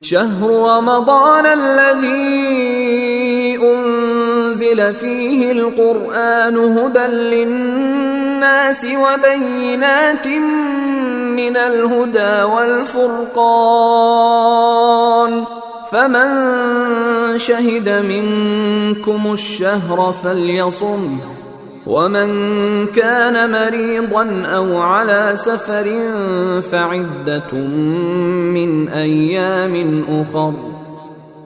شهر رمضان الذي أنزل فيه القرآن هدى للناس وبينات من الهدى والفرقان فمن شهد منكم الشهر فليصم ومن كان مريضا أو على سفر فعدة من أيام أخر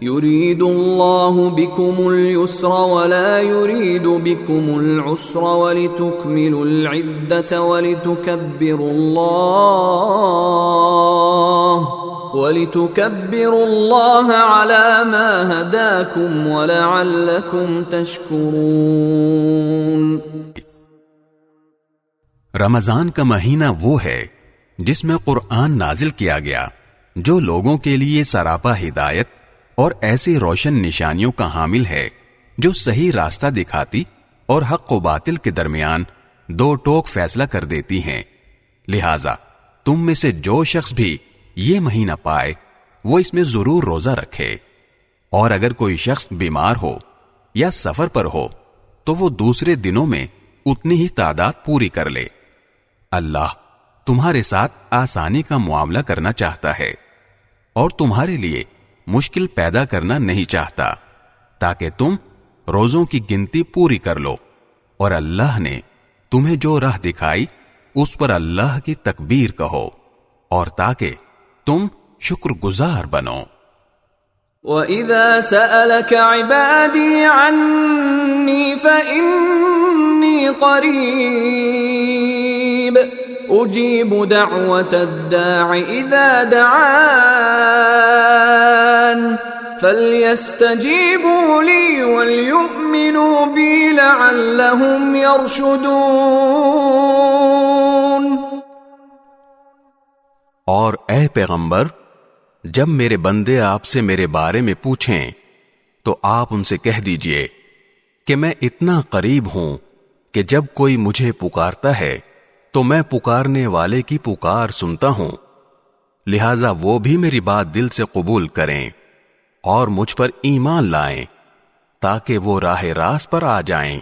يريد الله بكم اليسر ولا يريد بكم العسر ولتكملوا العدة ولتكبروا الله على ما هداكم ولعلكم تشكرون۔ رمضان کا مہینہ وہ ہے جس میں قرآن نازل کیا گیا جو لوگوں کے لیے سراپا ہدایت اور ایسی روشن نشانیوں کا حامل ہے جو صحیح راستہ دکھاتی اور حق و باطل کے درمیان دو ٹوک فیصلہ کر دیتی ہیں۔ لہذا تم میں سے جو شخص بھی یہ مہینہ پائے وہ اس میں ضرور روزہ رکھے، اور اگر کوئی شخص بیمار ہو یا سفر پر ہو تو وہ دوسرے دنوں میں اتنی ہی تعداد پوری کر لے۔ اللہ تمہارے ساتھ آسانی کا معاملہ کرنا چاہتا ہے اور تمہارے لیے مشکل پیدا کرنا نہیں چاہتا، تاکہ تم روزوں کی گنتی پوری کر لو، اور اللہ نے تمہیں جو راہ دکھائی اس پر اللہ کی تکبیر کہو، اور تاکہ تم شکر گزار بنو۔ وَإِذَا سَأَلَكَ عِبَادِي عَنِّي فَإِنِّي قَرِيبٌ أُجِيبُ دَعْوَةَ الدَّاعِ إِذَا دَعَانِ فَلْيَسْتَجِيبُوا لِي وَلْيُؤْمِنُوا بِي لَعَلَّهُمْ يَرْشُدُونَ۔ اور اے پیغمبر، جب میرے بندے آپ سے میرے بارے میں پوچھیں تو آپ ان سے کہہ دیجئے کہ میں اتنا قریب ہوں کہ جب کوئی مجھے پکارتا ہے تو میں پکارنے والے کی پکار سنتا ہوں، لہذا وہ بھی میری بات دل سے قبول کریں اور مجھ پر ایمان لائیں تاکہ وہ راہ راست پر آ جائیں۔